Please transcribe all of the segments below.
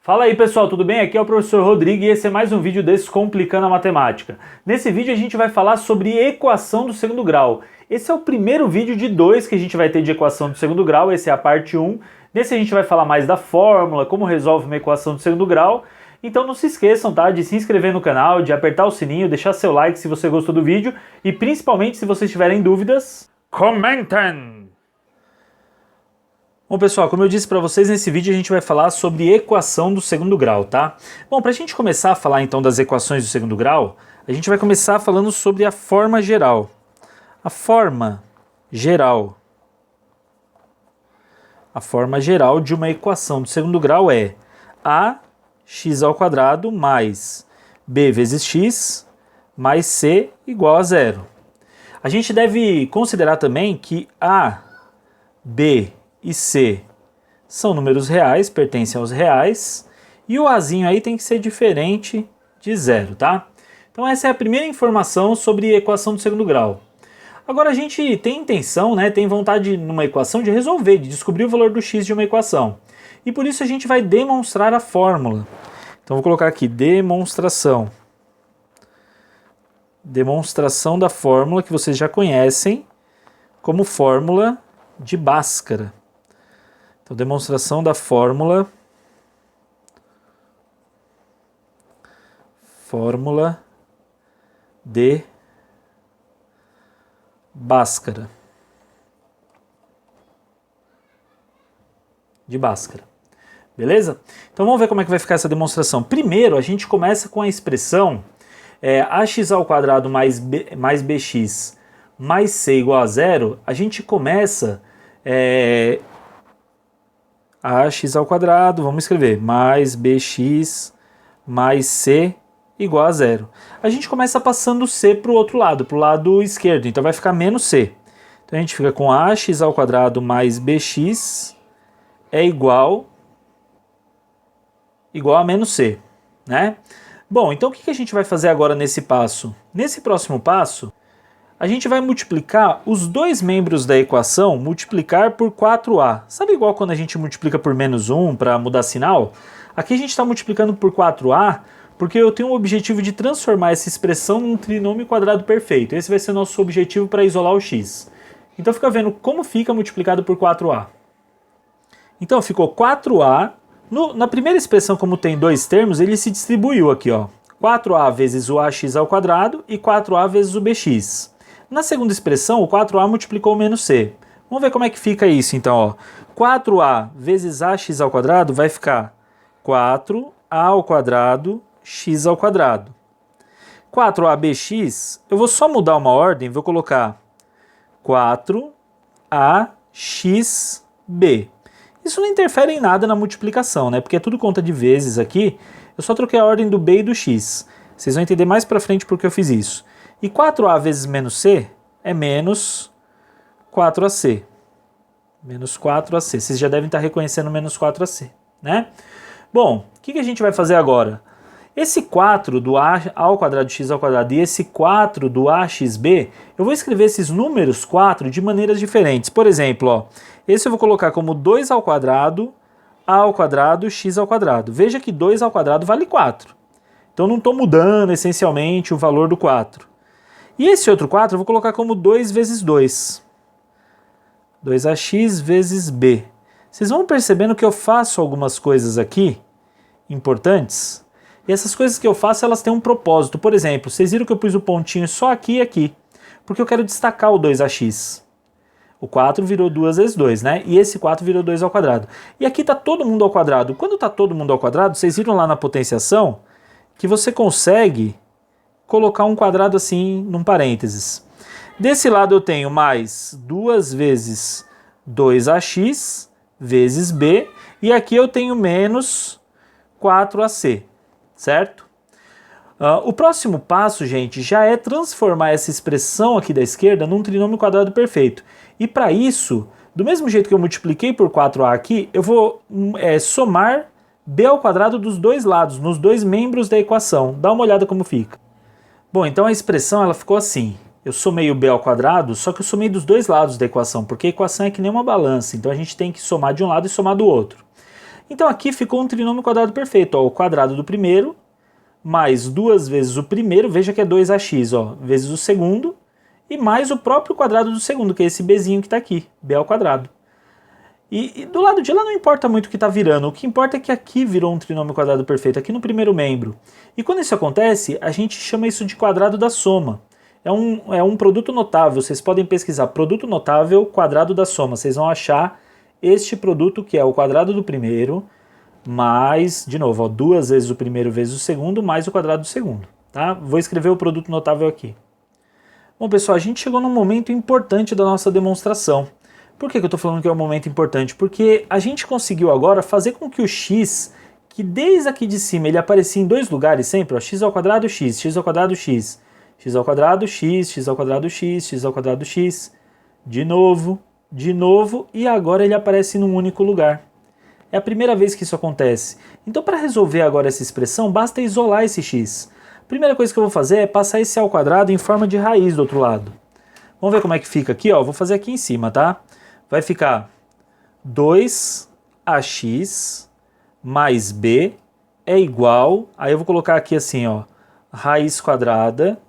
Fala aí pessoal, tudo bem? Aqui é o professor Rodrigo e esse é mais um vídeo Descomplicando a Matemática. Nesse vídeo a gente vai falar sobre equação do segundo grau. Esse é o primeiro vídeo de dois que a gente vai ter de equação do segundo grau, esse é a parte 1. Nesse a gente vai falar mais da fórmula, como resolve uma equação do segundo grau. Então não se esqueçam, tá, de se inscrever no canal, de apertar o sininho, deixar seu like se você gostou do vídeo e principalmente se vocês tiverem dúvidas, comentem! Bom pessoal, como eu disse para vocês, nesse vídeo a gente vai falar sobre equação do segundo grau, tá? Bom, para a gente começar a falar então das equações do segundo grau, a gente vai começar falando sobre a forma geral. A forma geral de uma equação do segundo grau é ax² mais b vezes x mais c igual a zero. A gente deve considerar também que a, b e c são números reais, pertencem aos reais, e o azinho aí tem que ser diferente de zero, tá? Então essa é a primeira informação sobre equação do segundo grau. Agora a gente tem intenção, né, tem vontade numa equação de resolver, de descobrir o valor do x de uma equação. E por isso a gente vai demonstrar a fórmula. Então vou colocar aqui demonstração. Demonstração da fórmula que vocês já conhecem como fórmula de Bhaskara. Então, demonstração da fórmula de Bhaskara. Beleza? Então vamos ver como é que vai ficar essa demonstração. Primeiro, a gente começa com a expressão ax² mais bx mais c igual a zero. A gente começa ax², vamos escrever, mais bx mais c igual a zero. A gente começa passando o c para o outro lado, para o lado esquerdo, então vai ficar menos c. Então a gente fica com ax² mais bx é igual a menos c, né? Bom, então o que a gente vai fazer agora nesse passo? Nesse próximo passo, a gente vai multiplicar os dois membros da equação, multiplicar por 4a. Sabe igual quando a gente multiplica por menos 1 para mudar sinal? Aqui a gente está multiplicando por 4a porque eu tenho o objetivo de transformar essa expressão num trinômio quadrado perfeito. Esse vai ser o nosso objetivo para isolar o x. Então fica vendo como fica multiplicado por 4a. Então ficou 4a. Na primeira expressão, como tem dois termos, ele se distribuiu aqui, ó. 4a vezes o ax² e 4a vezes o bx. Na segunda expressão, o 4a multiplicou o menos c. Vamos ver como é que fica isso, então, ó. 4a vezes ax² vai ficar 4a² x². 4abx, eu vou só mudar uma ordem, vou colocar 4axb. Isso não interfere em nada na multiplicação, né? Porque é tudo conta de vezes aqui. Eu só troquei a ordem do b e do x. Vocês vão entender mais pra frente porque eu fiz isso. E 4a vezes menos c é menos 4ac. Menos 4ac. Vocês já devem estar reconhecendo menos 4ac, né? Bom, o que a gente vai fazer agora? Esse 4 do a² x² e esse 4 do axb, eu vou escrever esses números 4 de maneiras diferentes. Por exemplo, ó, esse eu vou colocar como 2² x². Veja que 2² vale 4. Então não estou mudando essencialmente o valor do 4. E esse outro 4 eu vou colocar como 2 vezes 2. 2ax vezes b. Vocês vão percebendo que eu faço algumas coisas aqui importantes. E essas coisas que eu faço, elas têm um propósito. Por exemplo, vocês viram que eu pus o pontinho só aqui e aqui. Porque eu quero destacar o 2ax. O 4 virou 2 vezes 2, né? E esse 4 virou 2². E aqui está todo mundo ao quadrado. Quando está todo mundo ao quadrado, vocês viram lá na potenciação que você consegue colocar um quadrado assim num parênteses. Desse lado eu tenho mais 2 vezes 2ax vezes b. E aqui eu tenho menos 4ac, certo? O próximo passo, gente, já é transformar essa expressão aqui da esquerda num trinômio quadrado perfeito. E para isso, do mesmo jeito que eu multipliquei por 4a aqui, eu vou somar b² dos dois lados, nos dois membros da equação. Dá uma olhada como fica. Bom, então a expressão ela ficou assim. Eu somei o b², só que eu somei dos dois lados da equação, porque a equação é que nem uma balança, então a gente tem que somar de um lado e somar do outro. Então aqui ficou um trinômio quadrado perfeito, ó, o quadrado do primeiro mais 2 vezes o primeiro, veja que é 2ax, ó, vezes o segundo, e mais o próprio quadrado do segundo, que é esse bzinho que está aqui, b ao quadrado. E do lado de lá não importa muito o que está virando, o que importa é que aqui virou um trinômio quadrado perfeito, aqui no primeiro membro. E quando isso acontece, a gente chama isso de quadrado da soma. É um produto notável, vocês podem pesquisar produto notável quadrado da soma, vocês vão achar este produto que é o quadrado do primeiro, mais, de novo, ó, 2 vezes o primeiro vezes o segundo, mais o quadrado do segundo. Tá? Vou escrever o produto notável aqui. Bom, pessoal, a gente chegou num momento importante da nossa demonstração. Por que eu estou falando que é um momento importante? Porque a gente conseguiu agora fazer com que o x, que desde aqui de cima ele aparecia em dois lugares sempre, ó, x ao quadrado x, x ao quadrado x, x ao quadrado x, x ao quadrado x, x ao quadrado x, de novo, e agora ele aparece num único lugar. É a primeira vez que isso acontece. Então, para resolver agora essa expressão, basta isolar esse x. A primeira coisa que eu vou fazer é passar esse ao quadrado em forma de raiz do outro lado. Vamos ver como é que fica aqui, ó. Vou fazer aqui em cima, tá? Vai ficar 2ax mais b é igual, aí eu vou colocar aqui assim, ó, raiz quadrada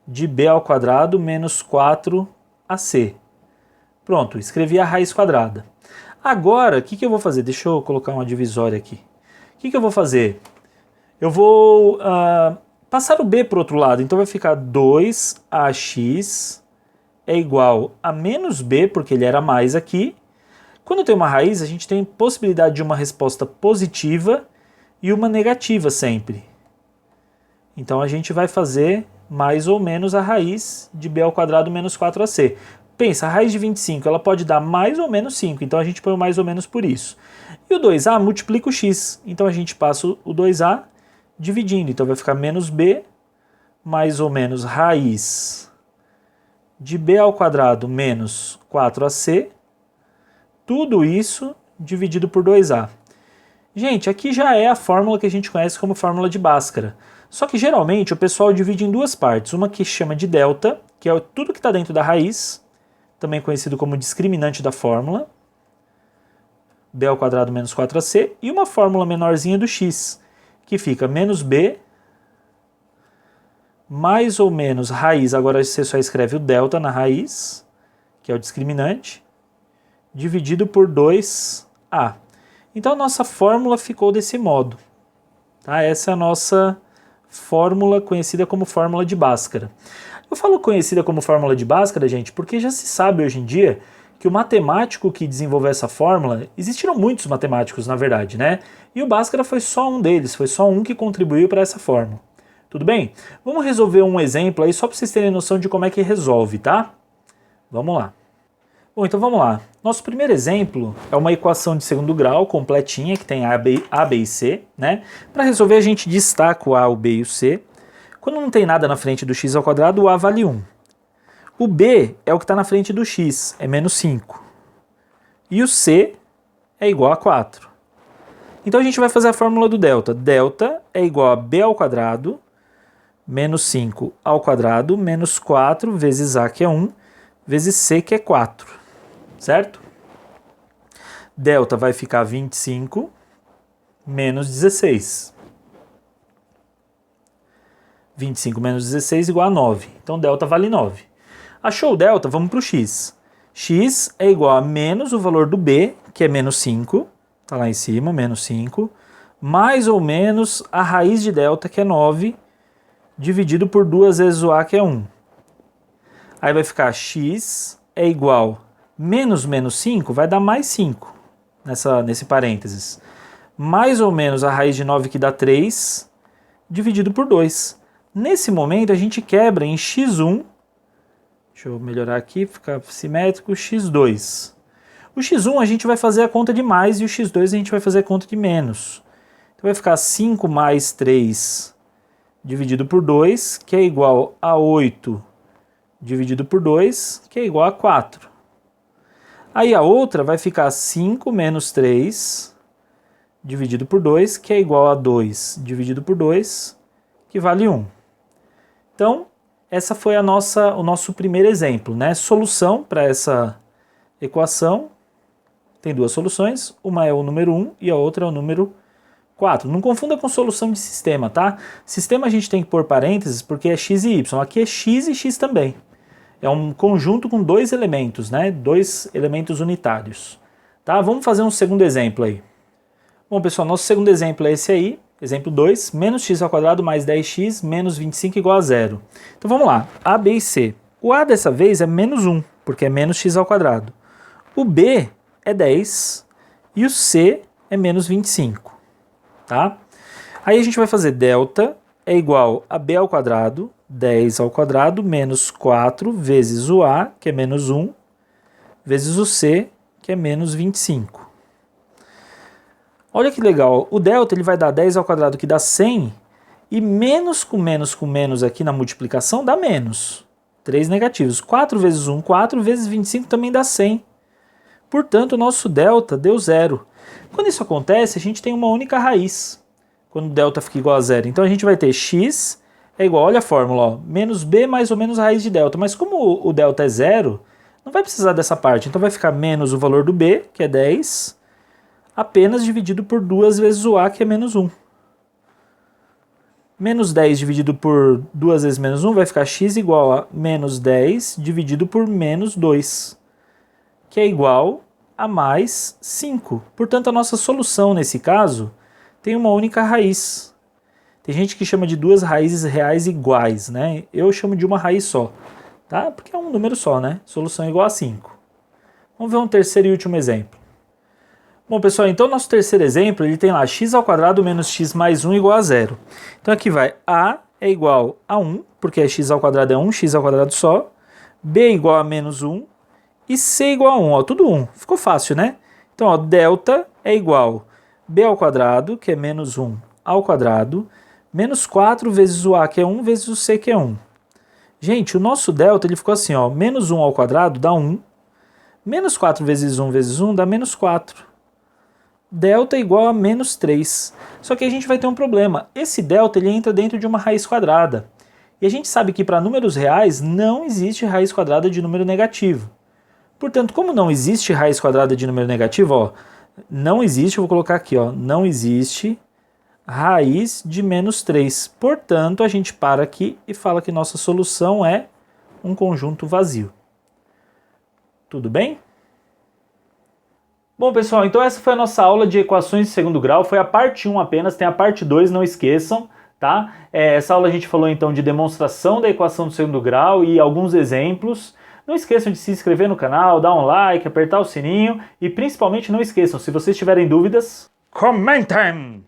de b ao quadrado menos 4ac. Pronto, escrevi a raiz quadrada. Agora, o que eu vou fazer? Deixa eu colocar uma divisória aqui. O que eu vou fazer? Eu vou passar o b para o outro lado, então vai ficar 2ax é igual a menos b, porque ele era mais aqui. Quando tem uma raiz, a gente tem possibilidade de uma resposta positiva e uma negativa sempre. Então a gente vai fazer mais ou menos a raiz de b ao quadrado menos 4ac. Pensa, a raiz de 25 ela pode dar mais ou menos 5, então a gente põe o mais ou menos por isso. E o 2a multiplica o x, então a gente passa o 2a dividindo, então vai ficar menos b mais ou menos raiz de b ao quadrado menos 4ac, tudo isso dividido por 2a. Gente, aqui já é a fórmula que a gente conhece como fórmula de Bhaskara. Só que geralmente o pessoal divide em duas partes, uma que chama de delta, que é tudo que está dentro da raiz, também conhecido como discriminante da fórmula, b ao quadrado menos 4ac, e uma fórmula menorzinha do x, que fica menos b mais ou menos raiz, agora você só escreve o delta na raiz, que é o discriminante, dividido por 2a. Então a nossa fórmula ficou desse modo. Tá? Essa é a nossa fórmula conhecida como fórmula de Bhaskara. Eu falo conhecida como fórmula de Bhaskara, gente, porque já se sabe hoje em dia que o matemático que desenvolveu essa fórmula, existiram muitos matemáticos na verdade, né? E o Bhaskara foi só um deles, foi só um que contribuiu para essa fórmula. Tudo bem? Vamos resolver um exemplo aí só para vocês terem noção de como é que resolve, tá? Vamos lá. Bom, então vamos lá. Nosso primeiro exemplo é uma equação de segundo grau completinha, que tem A, B e C, né? Para resolver a gente destaca o A, o B e o C. Quando não tem nada na frente do x ao quadrado, o A vale 1. O B é o que está na frente do x, é menos 5. E o C é igual a 4. Então a gente vai fazer a fórmula do delta. Delta é igual a B ao quadrado menos 5 ao quadrado, menos 4 vezes A, que é 1, vezes C, que é 4, certo? Delta vai ficar 25 menos 16. 25 menos 16 igual a 9. Então, delta vale 9. Achou o delta? Vamos para o x. X é igual a menos o valor do b, que é menos 5. Está lá em cima, menos 5. Mais ou menos a raiz de delta, que é 9, dividido por 2 vezes o a, que é 1. Aí vai ficar x é igual menos 5, vai dar mais 5 nesse parênteses. Mais ou menos a raiz de 9, que dá 3, dividido por 2. Nesse momento a gente quebra em x1, deixa eu melhorar aqui, ficar simétrico, x2. O x1 a gente vai fazer a conta de mais e o x2 a gente vai fazer a conta de menos. Então vai ficar 5 mais 3 dividido por 2, que é igual a 8 dividido por 2, que é igual a 4. Aí a outra vai ficar 5 menos 3 dividido por 2, que é igual a 2 dividido por 2, que vale 1. Então, essa foi o nosso primeiro exemplo, né? Solução para essa equação tem duas soluções, uma é o número 1 e a outra é o número 4. Não confunda com solução de sistema, tá? Sistema a gente tem que pôr parênteses porque é x e y. Aqui é x e x também. É um conjunto com dois elementos, né? Dois elementos unitários. Tá? Vamos fazer um segundo exemplo aí. Bom, pessoal, nosso segundo exemplo é esse aí. Exemplo 2, menos x ao quadrado mais 10x menos 25 igual a zero. Então vamos lá, A, B e C. O A dessa vez é menos 1, porque é menos x ao quadrado. O B é 10 e o C é menos 25. Tá? Aí a gente vai fazer delta é igual a b ao quadrado, 10 ao quadrado, menos 4 vezes o a, que é menos 1, vezes o c, que é menos 25. Olha que legal, o delta ele vai dar 10 ao quadrado, que dá 100, e menos com menos aqui na multiplicação dá menos. 3 negativos. 4 vezes 1, 4 vezes 25 também dá 100. Portanto, o nosso delta deu zero. Quando isso acontece, a gente tem uma única raiz, quando o delta fica igual a zero. Então a gente vai ter x é igual, olha a fórmula, ó, menos b mais ou menos raiz de delta. Mas como o delta é zero, não vai precisar dessa parte. Então vai ficar menos o valor do b, que é 10, apenas dividido por 2 vezes o a, que é menos 1. Menos 10 dividido por 2 vezes menos 1 vai ficar x igual a menos 10 dividido por menos 2, que é igual a mais 5. Portanto, a nossa solução nesse caso tem uma única raiz. Tem gente que chama de duas raízes reais iguais, né? Eu chamo de uma raiz só, tá? Porque é um número só, né? Solução igual a 5. Vamos ver um terceiro e último exemplo. Bom, pessoal, então nosso terceiro exemplo, ele tem lá x ao quadrado menos x mais 1 igual a zero. Então aqui vai a é igual a 1, porque x ao quadrado é 1, x ao quadrado só. B é igual a menos 1 e c igual a 1, ó, tudo 1. Ficou fácil, né? Então, ó, delta é igual b ao quadrado, que é menos 1 ao quadrado, menos 4 vezes o a, que é 1, vezes o c, que é 1. Gente, o nosso delta ele ficou assim, ó, menos 1 ao quadrado dá 1, menos 4 vezes 1 dá menos 4. Delta é igual a menos 3. Só que a gente vai ter um problema. Esse delta ele entra dentro de uma raiz quadrada. E a gente sabe que para números reais não existe raiz quadrada de número negativo. Portanto, como não existe raiz quadrada de número negativo, ó, não existe, eu vou colocar aqui, ó, não existe raiz de menos 3. Portanto, a gente para aqui e fala que nossa solução é um conjunto vazio. Tudo bem? Bom, pessoal, então essa foi a nossa aula de equações de segundo grau. Foi a parte 1 apenas, tem a parte 2, não esqueçam, tá? Essa aula a gente falou então de demonstração da equação do segundo grau e alguns exemplos. Não esqueçam de se inscrever no canal, dar um like, apertar o sininho e principalmente não esqueçam, se vocês tiverem dúvidas, comentem!